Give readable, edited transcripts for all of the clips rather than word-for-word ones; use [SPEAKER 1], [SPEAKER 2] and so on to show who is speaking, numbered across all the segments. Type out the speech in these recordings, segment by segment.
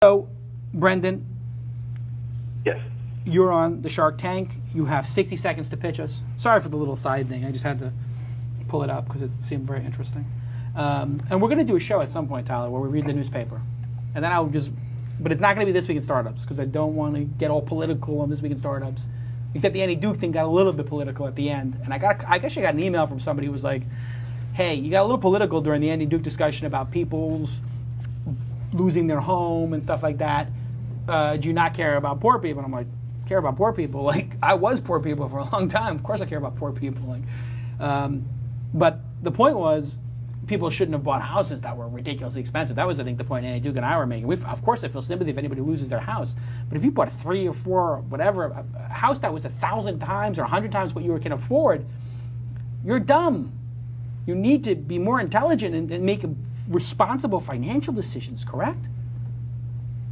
[SPEAKER 1] So, Brendan,
[SPEAKER 2] Yes.
[SPEAKER 1] you're on the Shark Tank. You have 60 seconds to pitch us. Sorry for the little side thing. I just had to pull it up because it seemed very interesting. And we're going to do a show at some point, Tyler, where we read the newspaper. And then I'll just, but it's not going to be This Week in Startups because I don't want to get all political on This Week in Startups. Except the Andy Duke thing got a little bit political at the end. And I guess I got an email from somebody who was like, hey, you got a little political during the Andy Duke discussion about people's losing their home and stuff like that. Do you not care about poor people? And I'm like, care about poor people? Like, I was poor people for a long time. Of course I care about poor people. Like, but the point was, people shouldn't have bought houses that were ridiculously expensive. That was, I think, the point Andy Duke and I were making. Of course, I feel sympathy if anybody loses their house. But if you bought 3 or 4, or whatever, a house that was 1,000 times or 100 times what you can afford, you're dumb. You need to be more intelligent and make responsible financial decisions, correct?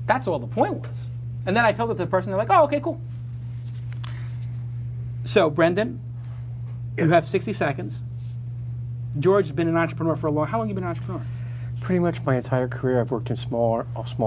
[SPEAKER 1] That's all the point was. And then I told it to the person, they're like, oh, okay, cool. So, Brendan, you have 60 seconds. George has been an entrepreneur for a long time. How long have you been an entrepreneur?
[SPEAKER 3] Pretty much my entire career, I've worked in small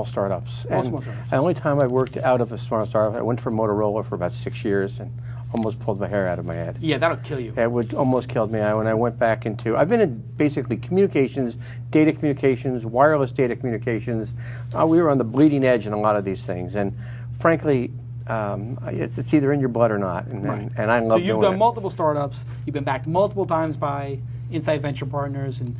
[SPEAKER 3] startups.
[SPEAKER 1] Small startups.
[SPEAKER 3] The only time I worked out of a small startup, I went for Motorola for about 6 years and almost pulled my hair out of my head.
[SPEAKER 1] Yeah, that'll kill you.
[SPEAKER 3] It would almost killed me. When I went back into, I've been in basically communications, data communications, wireless data communications. We were on the bleeding edge in a lot of these things, and frankly, it's either in your blood or not. And,
[SPEAKER 1] right.
[SPEAKER 3] and I love doing it.
[SPEAKER 1] So you've done multiple startups. You've been backed multiple times by Insight Venture Partners and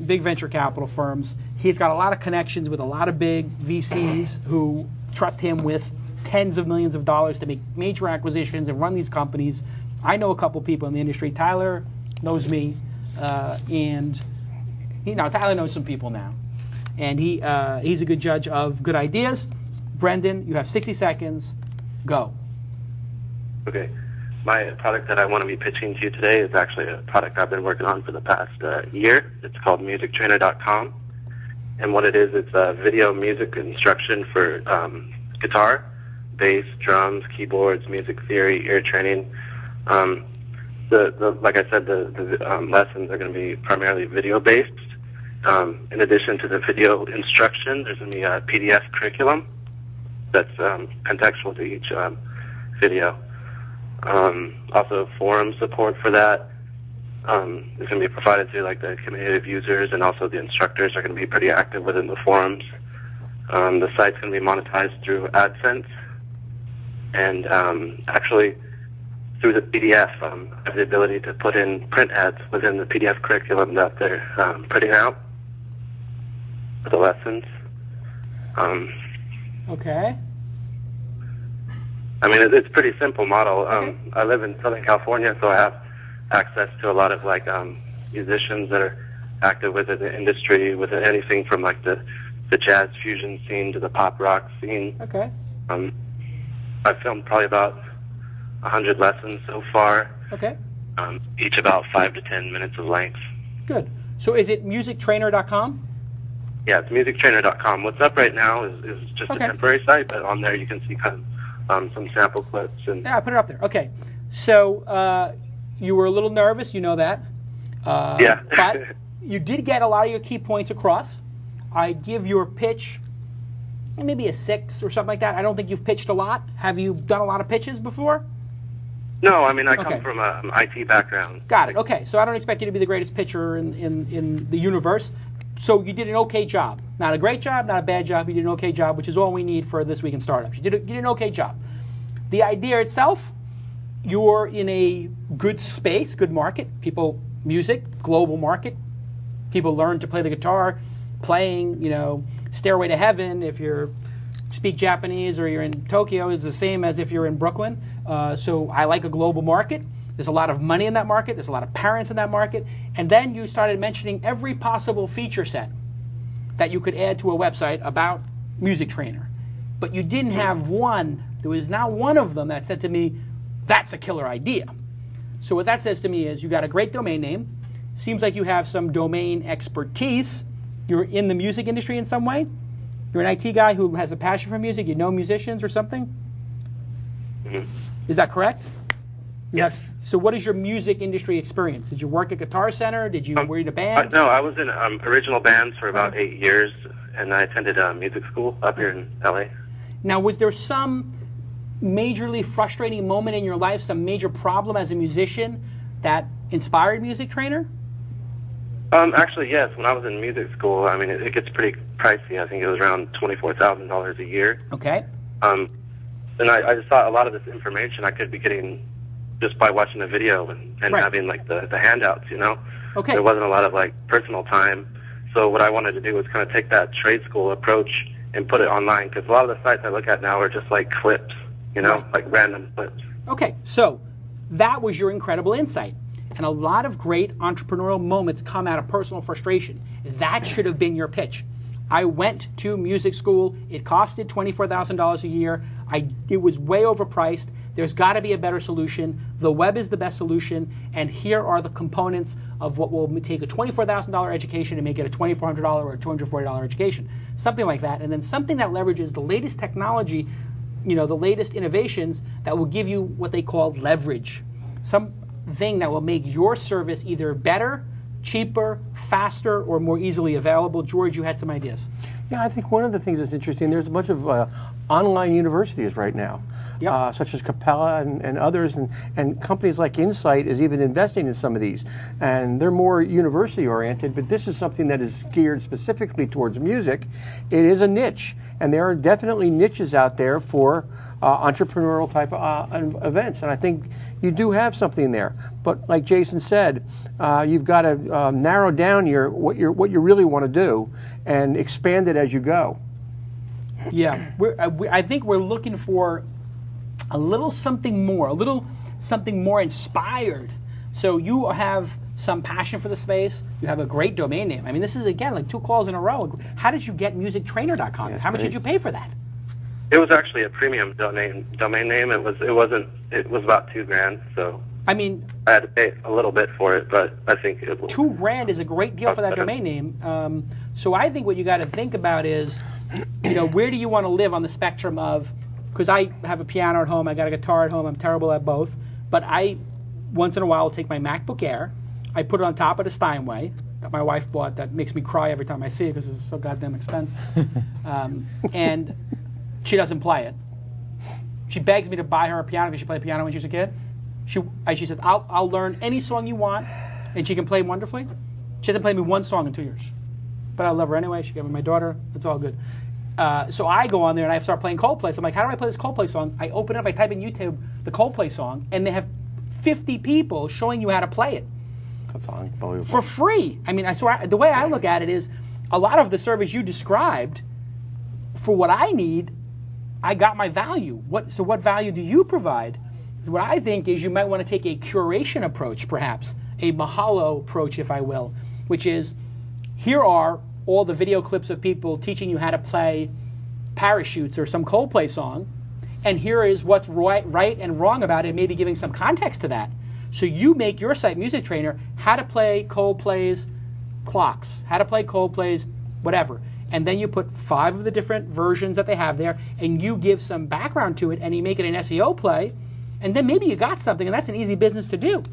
[SPEAKER 1] big venture capital firms. He's got a lot of connections with a lot of big VCs who trust him with tens of millions of dollars to make major acquisitions and run these companies. I know a couple people in the industry. Tyler knows me, and Tyler knows some people now. And he's a good judge of good ideas. Brendan, you have 60 seconds. Go.
[SPEAKER 2] Okay. My product that I want to be pitching to you today is actually a product I've been working on for the past year. It's called musictrainer.com. And what it is, it's a video music instruction for guitar, bass, drums, keyboards, music theory, ear training. Like I said, the lessons are going to be primarily video-based. In addition to the video instruction, there's going to be a PDF curriculum that's contextual to each video. Also forum support for that is going to be provided to like the community of users, and also the instructors are going to be pretty active within the forums. The site's going to be monetized through AdSense, and actually through the PDF, I have the ability to put in print ads within the PDF curriculum that they're putting out for the lessons.
[SPEAKER 1] Okay.
[SPEAKER 2] I mean, it's a pretty simple model. I live in Southern California, so I have access to a lot of like musicians that are active within the industry, with anything from like the jazz fusion scene to the pop rock scene.
[SPEAKER 1] Okay.
[SPEAKER 2] I've filmed probably about 100 lessons so far.
[SPEAKER 1] Okay.
[SPEAKER 2] Each about 5 to 10 minutes of length.
[SPEAKER 1] Good. So is it musictrainer.com?
[SPEAKER 2] Yeah, it's musictrainer.com. What's up right now is just a temporary site, but on there you can see kind of some sample clips. And
[SPEAKER 1] yeah, I put it up there. Okay. So you were a little nervous, you know that.
[SPEAKER 2] Yeah.
[SPEAKER 1] But you did get a lot of your key points across. I give your pitch maybe a 6 or something like that. I don't think you've pitched a lot. Have you done a lot of pitches before?
[SPEAKER 2] No, I mean, I come from an IT background.
[SPEAKER 1] Got it. Okay, so I don't expect you to be the greatest pitcher in the universe. So you did an okay job. Not a great job, not a bad job. You did an okay job, which is all we need for This Week in Startups. You did an okay job. The idea itself, you're in a good space, good market. People, music, global market. People learn to play the guitar. Playing, Stairway to Heaven, if you speak Japanese or you're in Tokyo, is the same as if you're in Brooklyn. So I like a global market. There's a lot of money in that market. There's a lot of parents in that market. And then you started mentioning every possible feature set that you could add to a website about Music Trainer. But you didn't have one. There was not one of them that said to me, that's a killer idea. So what that says to me is you got a great domain name. Seems like you have some domain expertise. You're in the music industry in some way. You're an IT guy who has a passion for music. You know musicians or something.
[SPEAKER 2] Mm-hmm.
[SPEAKER 1] Is that correct?
[SPEAKER 2] Yes.
[SPEAKER 1] So what is your music industry experience? Did you work at Guitar Center? Were you in a band?
[SPEAKER 2] No, I was in original bands for about 8 years, and I attended music school up here in LA.
[SPEAKER 1] Now, was there some majorly frustrating moment in your life, some major problem as a musician that inspired Music Trainer?
[SPEAKER 2] Actually, yes. When I was in music school, I mean, it gets pretty pricey. I think it was around $24,000 a year.
[SPEAKER 1] Okay.
[SPEAKER 2] And I just thought a lot of this information I could be getting just by watching a video and
[SPEAKER 1] Right.
[SPEAKER 2] having like the handouts, you know.
[SPEAKER 1] Okay.
[SPEAKER 2] There wasn't a lot of like personal time. So what I wanted to do was kind of take that trade school approach and put it online, because a lot of the sites I look at now are just like clips, you know,
[SPEAKER 1] Right.
[SPEAKER 2] like random clips.
[SPEAKER 1] Okay, so that was your incredible insight. And a lot of great entrepreneurial moments come out of personal frustration. That should have been your pitch. I went to music school. It costed $24,000 a year. It was way overpriced. There's got to be a better solution. The web is the best solution. And here are the components of what will take a $24,000 education and make it a $2,400 or a $240 education. Something like that. And then something that leverages the latest technology, you know, the latest innovations that will give you what they call leverage. Something that will make your service either better, cheaper, faster, or more easily available. George, you had some ideas.
[SPEAKER 3] Yeah, I think one of the things that's interesting, there's a bunch of online universities right now,
[SPEAKER 1] Yep.
[SPEAKER 3] such as Capella and others, and companies like Insight is even investing in some of these. And they're more university oriented, but this is something that is geared specifically towards music. It is a niche, and there are definitely niches out there for entrepreneurial type events, and I think you do have something there. But like Jason said, you've got to narrow down what you really want to do and expand it as you go.
[SPEAKER 1] Yeah, I think we're looking for a little something more inspired. So you have some passion for the space. You have a great domain name. I mean, this is, again, like 2 calls in a row. How did you get musictrainer.com?
[SPEAKER 3] Yes,
[SPEAKER 1] How much
[SPEAKER 3] right.
[SPEAKER 1] did you pay for that?
[SPEAKER 2] It was actually a premium domain name. It was about $2,000. So
[SPEAKER 1] I mean,
[SPEAKER 2] I had to pay a little bit for it, but I think it was
[SPEAKER 1] $2,000 is a great deal for that domain name. So I think what you got to think about is, you know, where do you want to live on the spectrum of, because I have a piano at home, I got a guitar at home, I'm terrible at both, but I, once in a while, will take my MacBook Air, I put it on top of the Steinway that my wife bought that makes me cry every time I see it because it's so goddamn expensive. And she doesn't play it. She begs me to buy her a piano because she played piano when she was a kid. She says, I'll learn any song you want, and she can play wonderfully. She hasn't played me one song in 2 years. But I love her anyway. She gave me my daughter. It's all good. So I go on there and I start playing Coldplay. So I'm like, how do I play this Coldplay song? I open it up, I type in YouTube the Coldplay song, and they have 50 people showing you how to play it.
[SPEAKER 3] That's unbelievable.
[SPEAKER 1] For free. I mean, the way I look at it is, a lot of the service you described, for what I need, I got my value. So what value do you provide? What I think is you might want to take a curation approach, perhaps, a Mahalo approach, if I will, which is, here are all the video clips of people teaching you how to play Parachutes or some Coldplay song, and here is what's right and wrong about it, maybe giving some context to that. So you make your site, Music Trainer, how to play Coldplay's Clocks, how to play Coldplay's whatever. And then you put 5 of the different versions that they have there, and you give some background to it, and you make it an SEO play, and then maybe you got something, and that's an easy business to do.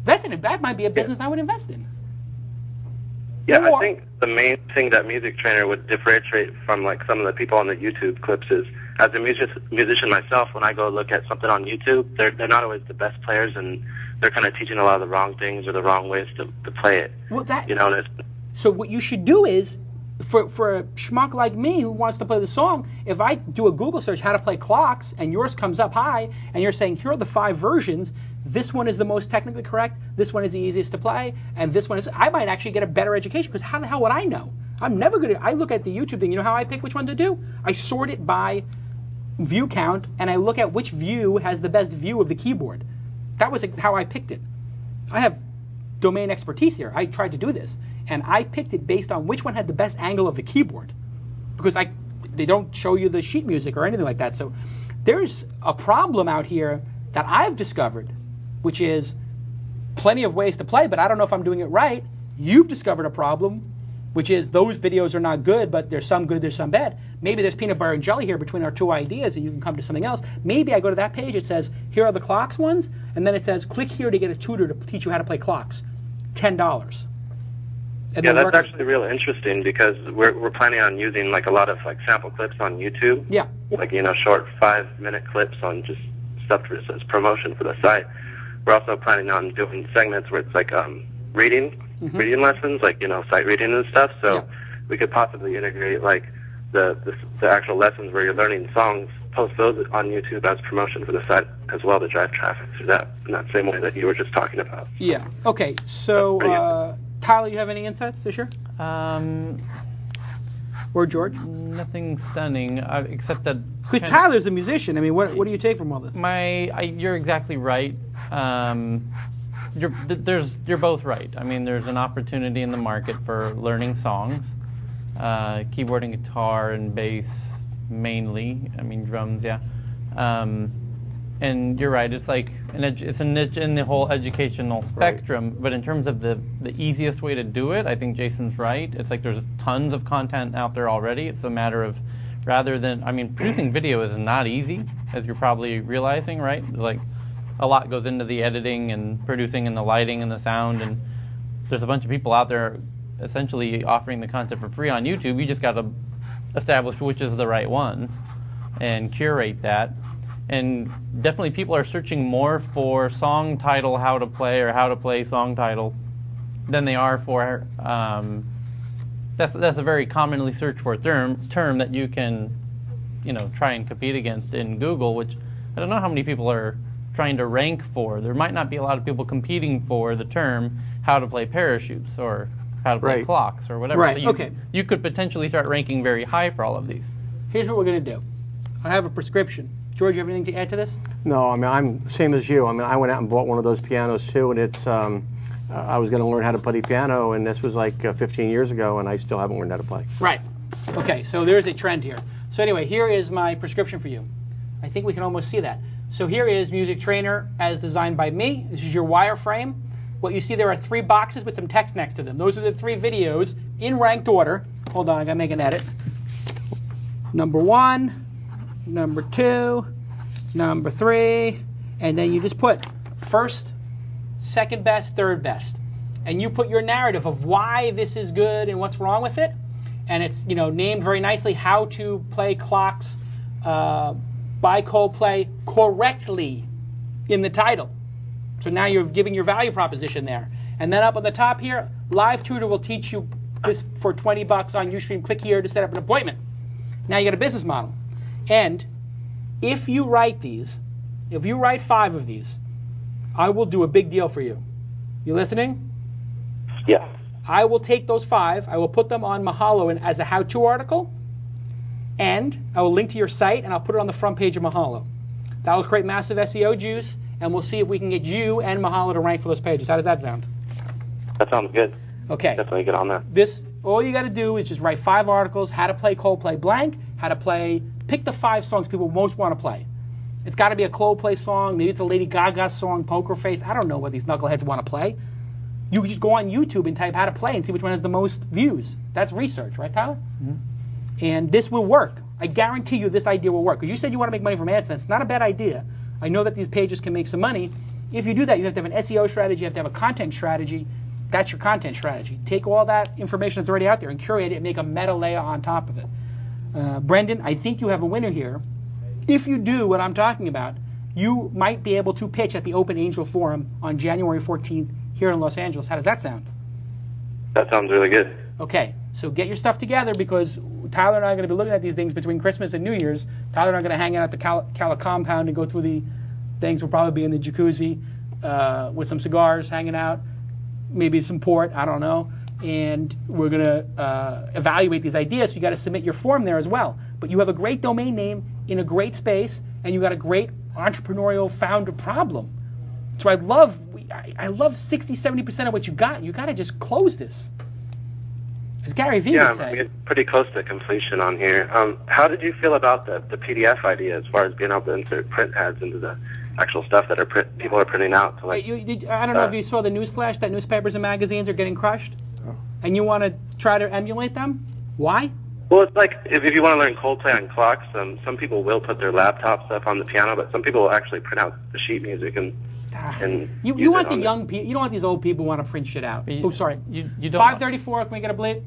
[SPEAKER 1] That might be a business I would invest in.
[SPEAKER 2] Yeah,
[SPEAKER 1] Or-
[SPEAKER 2] I think the main thing that Music Trainer would differentiate from like some of the people on the YouTube clips is, as a musician myself, when I go look at something on YouTube, they're not always the best players, and they're kind of teaching a lot of the wrong things or the wrong ways to play it.
[SPEAKER 1] Well,
[SPEAKER 2] You know, and it's,
[SPEAKER 1] So what you should do is, for a schmuck like me who wants to play the song, if I do a Google search how to play Clocks and yours comes up high and you're saying here are the 5 versions, this one is the most technically correct, this one is the easiest to play, and this one is, I might actually get a better education, because how the hell would I know? I'm never going to, I look at the YouTube thing, you know how I pick which one to do? I sort it by view count, and I look at which view has the best view of the keyboard. That was how I picked it. I have domain expertise here. I tried to do this, and I picked it based on which one had the best angle of the keyboard, because they don't show you the sheet music or anything like that. So there's a problem out here that I've discovered, which is plenty of ways to play, but I don't know if I'm doing it right. You've discovered a problem. which is those videos are not good, but there's some good, there's some bad. Maybe there's peanut butter and jelly here between our two ideas, and you can come to something else. Maybe I go to that page, it says, here are the clocks ones, and then it says, click here to get a tutor to teach you how to play clocks. $10. And
[SPEAKER 2] Yeah,
[SPEAKER 1] then
[SPEAKER 2] that's actually real interesting because we're planning on using like a lot of like sample clips on YouTube.
[SPEAKER 1] Yeah.
[SPEAKER 2] Like, you know, short 5-minute clips on just stuff as promotion for the site. We're also planning on doing segments where it's like reading lessons, like, you know, sight reading and stuff. So
[SPEAKER 1] Yeah.
[SPEAKER 2] we could possibly integrate like the actual lessons where you're learning songs, post those on YouTube as promotion for the site as well to drive traffic through that in that same way that you were just talking about.
[SPEAKER 1] Yeah. Okay. So, Tyler, you have any insights to share? Or George?
[SPEAKER 4] Nothing stunning, except that...
[SPEAKER 1] Because Tyler's a musician. I mean, what do you take from all this?
[SPEAKER 4] You're exactly right. You're both right. I mean, there's an opportunity in the market for learning songs, keyboard and guitar and bass mainly. I mean, drums, yeah. And you're right. It's like it's a niche in the whole educational spectrum. Right. But in terms of the easiest way to do it, I think Jason's right. It's like there's tons of content out there already. It's a matter of producing video is not easy, as you're probably realizing, right? Like a lot goes into the editing and producing and the lighting and the sound, and there's a bunch of people out there essentially offering the content for free on YouTube. You just got to establish which is the right ones and curate that. And definitely people are searching more for song title, how to play, or how to play song title than they are for, that's a very commonly searched for term that you can, you know, try and compete against in Google, which I don't know how many people are trying to rank for. There might not be a lot of people competing for the term how to play parachutes or how to play clocks or whatever.
[SPEAKER 1] Right,
[SPEAKER 4] So you could potentially start ranking very high for all of these.
[SPEAKER 1] Here's what we're going to do. I have a prescription. George, you have anything to add to this?
[SPEAKER 3] No, I mean, I'm same as you. I mean, I went out and bought one of those pianos too, and it's, I was going to learn how to play the piano, and this was like 15 years ago, and I still haven't learned how to play.
[SPEAKER 1] Right. Okay, so there's a trend here. So anyway, here is my prescription for you. I think we can almost see that. So here is Music Trainer as designed by me. This is your wireframe. What you see, there are 3 boxes with some text next to them. Those are the 3 videos in ranked order. Hold on, I got to make an edit. Number 1. Number 2, number 3, and then you just put first, second best, third best. And you put your narrative of why this is good and what's wrong with it. And it's, you know, named very nicely, How to Play Clocks by Coldplay correctly in the title. So now you're giving your value proposition there. And then up on the top here, Live Tutor will teach you this for $20 on Ustream. Click here to set up an appointment. Now you got a business model. And if you write these, if you write 5 of these, I will do a big deal for you. You listening?
[SPEAKER 2] Yeah.
[SPEAKER 1] I will take those 5, I will put them on Mahalo as a how-to article, and I will link to your site, and I'll put it on the front page of Mahalo. That will create massive SEO juice, and we'll see if we can get you and Mahalo to rank for those pages. How does that sound?
[SPEAKER 2] That sounds good.
[SPEAKER 1] Okay.
[SPEAKER 2] Definitely get on that.
[SPEAKER 1] All you got to do is just write 5 articles, how to play Coldplay blank, how to play, pick the 5 songs people most want to play. It's got to be a Coldplay song, maybe it's a Lady Gaga song, Poker Face, I don't know what these knuckleheads want to play. You can just go on YouTube and type how to play and see which one has the most views. That's research, right, Tyler? Mm-hmm. And this will work. I guarantee you this idea will work. Because you said you want to make money from AdSense. Not a bad idea. I know that these pages can make some money. If you do that, you have to have an SEO strategy, you have to have a content strategy. That's your content strategy. Take all that information that's already out there and curate it and make a meta layer on top of it. Brendan, I think you have a winner here. If you do what I'm talking about, you might be able to pitch at the Open Angel Forum on January 14th here in Los Angeles. How does that sound?
[SPEAKER 2] That sounds really good.
[SPEAKER 1] Okay, so get your stuff together because Tyler and I are going to be looking at these things between Christmas and New Year's. Tyler and I are going to hang out at the Cala compound and go through the things. We'll probably be in the jacuzzi with some cigars, hanging out, maybe some port, I don't know. And we're going to evaluate these ideas. So you got to submit your form there as well. But you have a great domain name in a great space, and you got a great entrepreneurial founder problem. So I love 60, 70% of what you got. You got to just close this. As Gary Vee would say.
[SPEAKER 2] Yeah, we're pretty close to completion on here. How did you feel about the PDF idea as far as being able to insert print ads into the actual stuff that people are printing out? To, like,
[SPEAKER 1] I don't know if you saw the news flash that newspapers and magazines are getting crushed. and you want to try to emulate them. Why?
[SPEAKER 2] Well, it's like if you want to learn Coldplay on clocks, some people will put their laptop stuff on the piano, but some people will actually print out the sheet music and
[SPEAKER 1] you
[SPEAKER 2] use
[SPEAKER 1] want
[SPEAKER 2] it
[SPEAKER 1] the
[SPEAKER 2] on
[SPEAKER 1] young people. You don't want these old people who want to print shit out. Oh, sorry.
[SPEAKER 4] You don't
[SPEAKER 1] 5:34. Can we get a bleep?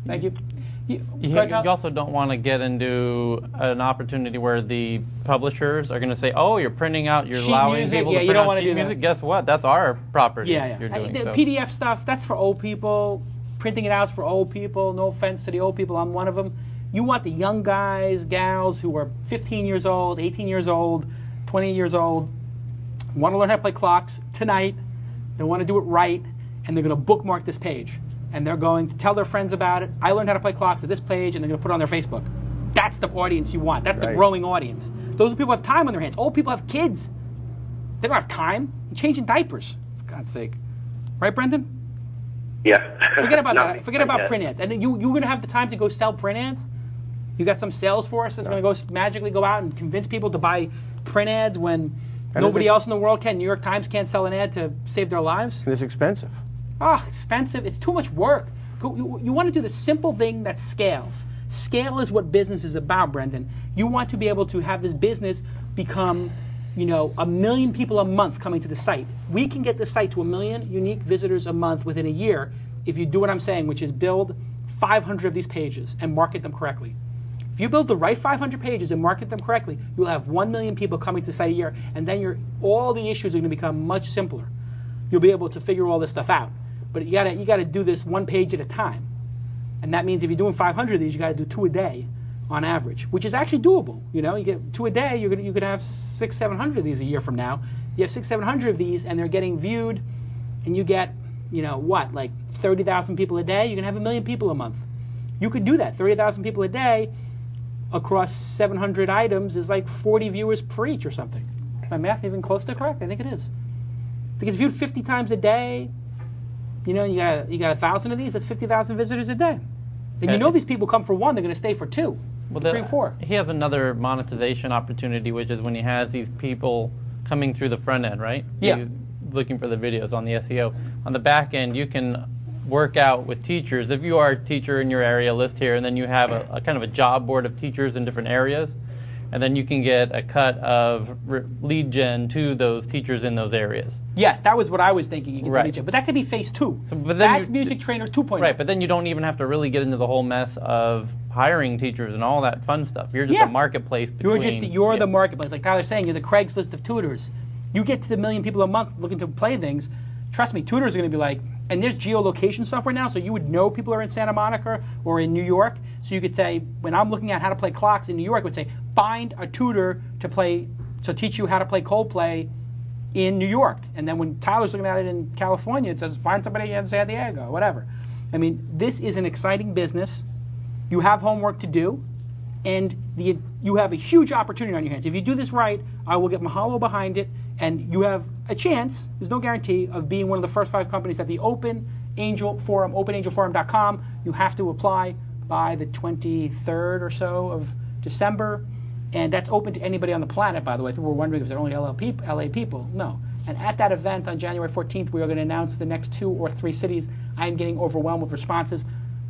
[SPEAKER 1] Thank you.
[SPEAKER 4] You also don't want to get into an opportunity where the publishers are going to say, "Oh, you're printing out, you're
[SPEAKER 1] Sheet
[SPEAKER 4] allowing
[SPEAKER 1] music,
[SPEAKER 4] people
[SPEAKER 1] yeah,
[SPEAKER 4] to
[SPEAKER 1] you
[SPEAKER 4] print
[SPEAKER 1] don't
[SPEAKER 4] out
[SPEAKER 1] wanna
[SPEAKER 4] sheet
[SPEAKER 1] do that.
[SPEAKER 4] music." Guess what? That's our property.
[SPEAKER 1] Yeah,
[SPEAKER 4] You're doing.
[SPEAKER 1] The
[SPEAKER 4] So.
[SPEAKER 1] PDF stuff, that's for old people. Printing it out is for old people. No offense to the old people. I'm one of them. You want the young guys, gals who are 15 years old, 18 years old, 20 years old, want to learn how to play clocks tonight. They want to do it right, and they're going to bookmark this page. And they're going to tell their friends about it. I learned how to play clocks at this page, and they're going to put it on their Facebook. That's the audience you want. That's the
[SPEAKER 3] Right.
[SPEAKER 1] growing audience. Those people have time on their hands. Old people have kids. They don't have time. They're changing diapers, for God's sake. Right, Brendan?
[SPEAKER 2] Yeah.
[SPEAKER 1] Forget about
[SPEAKER 2] Not
[SPEAKER 1] that.
[SPEAKER 2] me,
[SPEAKER 1] Forget
[SPEAKER 2] I
[SPEAKER 1] about
[SPEAKER 2] guess.
[SPEAKER 1] print ads. And then you're going to have the time to go sell print ads? You got some sales force that's going to go magically go out and convince people to buy print ads when
[SPEAKER 3] And
[SPEAKER 1] nobody
[SPEAKER 3] is it-
[SPEAKER 1] else in the world can. New York Times can't sell an ad to save their lives.
[SPEAKER 3] And it's expensive.
[SPEAKER 1] Oh, expensive. It's too much work. You want to do the simple thing that scales. Scale is what business is about, Brendan. You want to be able to have this business become, 1 million people a month coming to the site. We can get the site to 1 million unique visitors a month within a year if you do what I'm saying, which is build 500 of these pages and market them correctly. If you build the right 500 pages and market them correctly, you'll have 1 million people coming to the site a year, and then all the issues are going to become much simpler. You'll be able to figure all this stuff out. But you gotta do this one page at a time. And that means if you're doing 500 of these, you gotta do 2 a day on average, which is actually doable. You get 2 a day, you could have 600-700 of these a year from now. You have 600-700 of these, and they're getting viewed, and you get, like 30,000 people a day. You can have 1 million people a month. You could do that. 30,000 people a day across 700 items is like 40 viewers per each or something. Is my math even close to correct? I think it is. It gets viewed 50 times a day. You got 1,000 of these. That's 50,000 visitors a day. And these people come for 1, they're going to stay for 2, 3, 4.
[SPEAKER 4] He has another monetization opportunity, which is when he has these people coming through the front end, right?
[SPEAKER 1] Yeah.
[SPEAKER 4] Looking for the videos on the SEO. On the back end, you can work out with teachers. If you are a teacher in your area, list here, and then you have a kind of a job board of teachers in different areas, and then you can get a cut of lead gen to those teachers in those areas.
[SPEAKER 1] Yes, that was what I was thinking. You can
[SPEAKER 4] Right.
[SPEAKER 1] lead gen. But that could be phase 2.
[SPEAKER 4] But then
[SPEAKER 1] That's Music Trainer 2.0.
[SPEAKER 4] Right, but then you don't even have to really get into the whole mess of hiring teachers and all that fun stuff. You're just
[SPEAKER 1] Yeah.
[SPEAKER 4] a marketplace between...
[SPEAKER 1] You're the marketplace. Like Tyler's saying, you're the Craigslist of tutors. You get to the 1 million people a month looking to play things. Trust me, tutors are going to be like, and there's geolocation software now, so you would know people are in Santa Monica or in New York. So you could say, when I'm looking at how to play clocks in New York, I would say, find a tutor to teach you how to play Coldplay in New York. And then when Tyler's looking at it in California, it says, find somebody in San Diego, whatever. I mean, this is an exciting business. You have homework to do, and you have a huge opportunity on your hands. If you do this right, I will get Mahalo behind it, and you have a chance, there's no guarantee, of being one of the first 5 companies at the Open Angel Forum, openangelforum.com. You have to apply by the 23rd or so of December, and that's open to anybody on the planet, by the way. People were wondering if they're only LA people. No. And at that event on January 14th, we are going to announce the next 2 or 3 cities. I am getting overwhelmed with responses.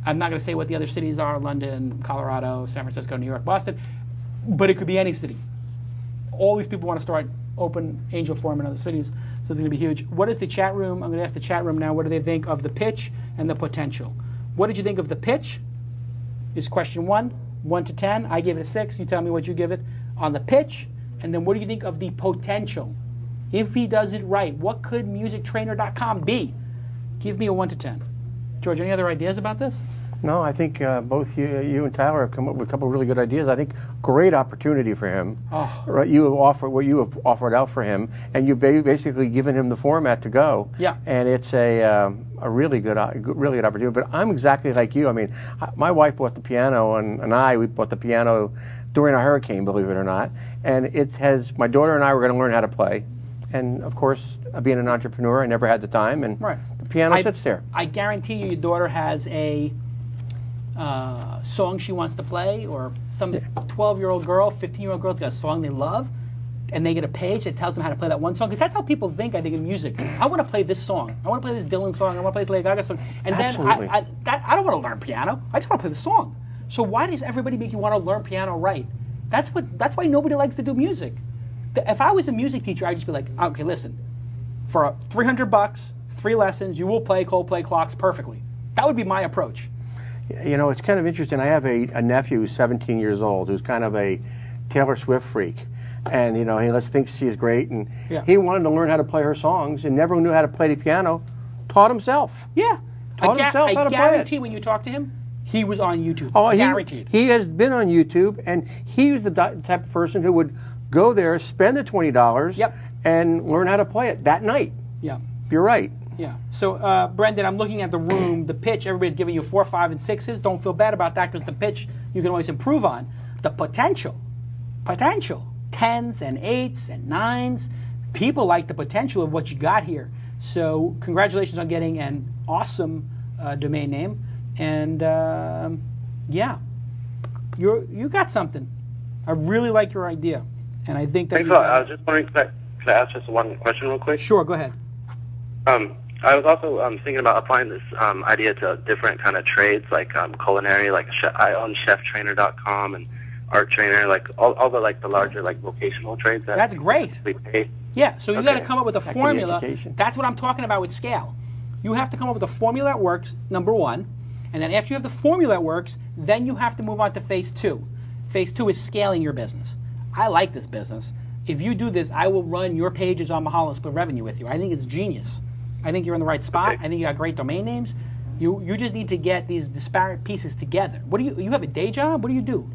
[SPEAKER 1] I'm not going to say what the other cities are, London, Colorado, San Francisco, New York, Boston, but it could be any city. All these people want to start Open Angel Forum in other cities, so it's going to be huge. What is the chat room? I'm going to ask the chat room now, what do they think of the pitch and the potential? What did you think of the pitch? Is question 1, 1 to 10. I gave it a 6. You tell me what you give it on the pitch, and then what do you think of the potential? If he does it right, what could musictrainer.com be? Give me a 1 to 10. George, any other ideas about this?
[SPEAKER 3] No, I think both you and Tyler have come up with a couple of really good ideas. I think great opportunity for him.
[SPEAKER 1] Oh.
[SPEAKER 3] Right, you have offered out for him, and you've basically given him the format to go.
[SPEAKER 1] Yeah.
[SPEAKER 3] And it's a really good opportunity. But I'm exactly like you. I mean, my wife bought the piano, and we bought the piano during a hurricane, believe it or not. And my daughter and I were going to learn how to play. And of course, being an entrepreneur, I never had the time, and
[SPEAKER 1] Right.
[SPEAKER 3] the piano sits there.
[SPEAKER 1] I guarantee you, your daughter has a song she wants to play, or some 12-year-old girl, 15-year-old girl's got a song they love. and they get a page that tells them how to play that one song, because that's how people think, I think, in music. I want to play this song. I want to play this Dylan song. I want to play this Lady Gaga song. And
[SPEAKER 3] Absolutely.
[SPEAKER 1] then I don't want to learn piano. I just want to play the song. So why does everybody make you want to learn piano right? That's why nobody likes to do music. If I was a music teacher, I'd just be like, okay, listen, for $300, 3 lessons, you will play Coldplay clocks perfectly. That would be my approach.
[SPEAKER 3] You know, it's kind of interesting. I have a nephew who's 17 years old who's kind of a Taylor Swift freak. And, you know, he thinks she's great. And
[SPEAKER 1] Yeah.
[SPEAKER 3] he wanted to learn how to play her songs and never knew how to play the piano. Taught himself.
[SPEAKER 1] Yeah.
[SPEAKER 3] Taught himself how to play it.
[SPEAKER 1] I guarantee when you talk to him, he was on YouTube.
[SPEAKER 3] Oh,
[SPEAKER 1] Guaranteed.
[SPEAKER 3] He has been on YouTube, and he was the type of person who would go there, spend the $20,
[SPEAKER 1] Yep.
[SPEAKER 3] and learn how to play it that night.
[SPEAKER 1] Yeah.
[SPEAKER 3] You're right.
[SPEAKER 1] Yeah. So, Brendan, I'm looking at the room. The pitch, everybody's giving you 4, 5, and 6s. Don't feel bad about that because the pitch you can always improve on. The potential, 10s and 8s and 9s. People like the potential of what you got here. So, congratulations on getting an awesome domain name. And yeah, you got something. I really like your idea, and I think that.
[SPEAKER 2] Thanks a lot. I was just wondering, could I ask just one question real quick?
[SPEAKER 1] Sure, go ahead.
[SPEAKER 2] I was also thinking about applying this idea to different kind of trades, like culinary. Like I own ChefTrainer.com and Art Trainer, like all the like the larger like vocational trades.
[SPEAKER 1] That's great.
[SPEAKER 2] We pay.
[SPEAKER 1] Yeah, so you got to
[SPEAKER 2] Okay.
[SPEAKER 1] come up with a
[SPEAKER 3] That could be
[SPEAKER 1] formula.
[SPEAKER 3] education.
[SPEAKER 1] That's what I'm talking about with scale. You have to come up with a formula that works, number one, and then after you have the formula that works, then you have to move on to phase 2. Phase 2 is scaling your business. I like this business. If you do this, I will run your pages on Mahalo Split Revenue with you. I think it's genius. I think you're in the right spot.
[SPEAKER 2] Okay.
[SPEAKER 1] I think you got great domain names. You just need to get these disparate pieces together. What do you have a day job? What do you do?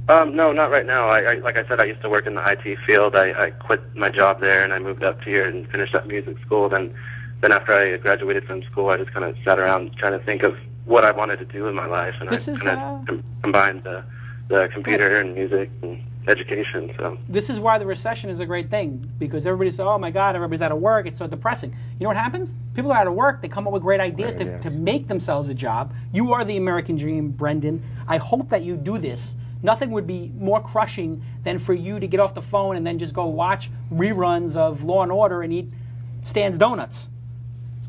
[SPEAKER 2] No, not right now. I like I said, I used to work in the IT field. I quit my job there and I moved up here and finished up music school. Then after I graduated from school, I just kind of sat around trying to think of what I wanted to do in my life, and
[SPEAKER 1] This
[SPEAKER 2] I
[SPEAKER 1] is,
[SPEAKER 2] kind of combined the computer and music and education. So
[SPEAKER 1] This is why the recession is a great thing, because everybody says, oh my God, everybody's out of work. It's so depressing. You know what happens? People are out of work. They come up with great ideas
[SPEAKER 3] Great
[SPEAKER 1] to
[SPEAKER 3] ideas.
[SPEAKER 1] to make themselves a job. You are the American dream, Brendan. I hope that you do this. Nothing would be more crushing than for you to get off the phone and then just go watch reruns of Law and Order and eat Stan's Donuts.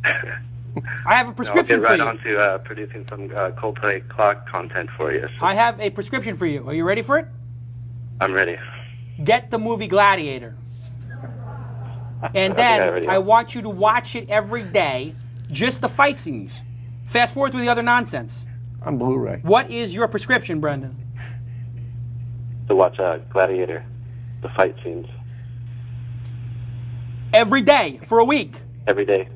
[SPEAKER 1] I have a
[SPEAKER 2] I'll
[SPEAKER 1] prescription
[SPEAKER 2] get right
[SPEAKER 1] for you.
[SPEAKER 2] on to producing some Coldplay clock content for you. So
[SPEAKER 1] I have a prescription for you. Are you ready for it?
[SPEAKER 2] I'm ready.
[SPEAKER 1] Get the movie Gladiator. And then
[SPEAKER 2] already.
[SPEAKER 1] I want you to watch it every day, just the fight scenes. Fast forward through the other nonsense.
[SPEAKER 3] On Blu-ray.
[SPEAKER 1] What is your prescription, Brendan?
[SPEAKER 2] To watch Gladiator, the fight scenes
[SPEAKER 1] Every day for a week.
[SPEAKER 2] every day.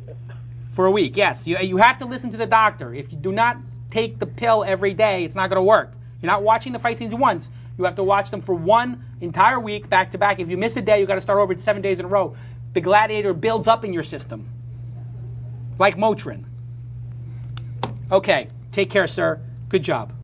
[SPEAKER 1] For a week, yes. You have to listen to the doctor. If you do not take the pill every day, it's not going to work. You're not watching the fight scenes once. You have to watch them for one entire week, back to back. If you miss a day, you got to start over 7 days in a row. The Gladiator builds up in your system, like Motrin. Okay, take care, sir. Good job.